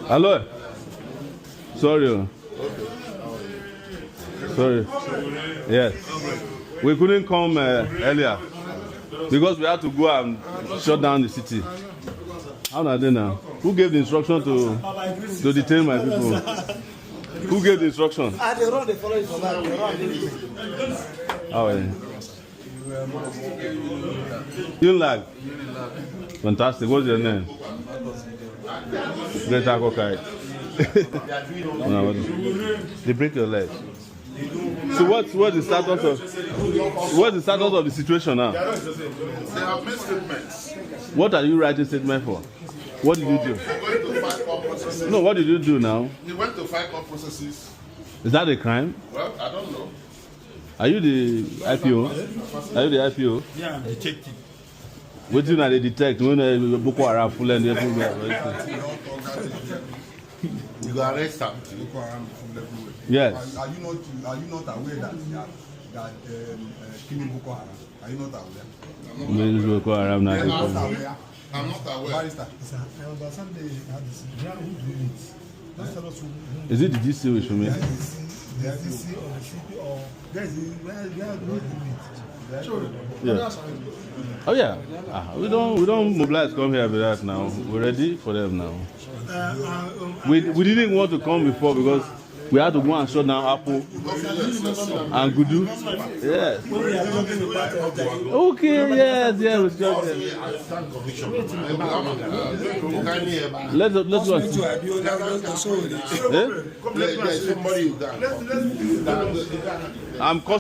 Hello. Sorry. Sorry. Yes. We couldn't come earlier because we had to go and shut down the city. How are they now? Who gave the instruction to detain my people? Who gave the instruction? They run the following for that. How are you? Like? Fantastic. What's your name? Great Akokite. They break your legs. So what's the status of the situation now? They have made statements. What are you writing statement for? What did you do? He went to fight court processes. No, what did you do now? He went to fight court processes. Is that a crime? Well, I don't know. Are you the IPO? Are you the IPO? Yeah, they checked it. What do they detect when Boko Haram full and everywhere? You go arrest him. Yes. Are you not aware that killing Boko Haram? Are you not aware? Boko Haram now. I'm not aware. Barrister. Is it the DC which for me? Yeah. Oh yeah. We don't mobilize come here with that now. We're ready for them now. We didn't want to come before because we had to go and shut down Apple and Gudu. Yes. Okay, yes, yeah, we got them. Let's go. Somebody you got. I'm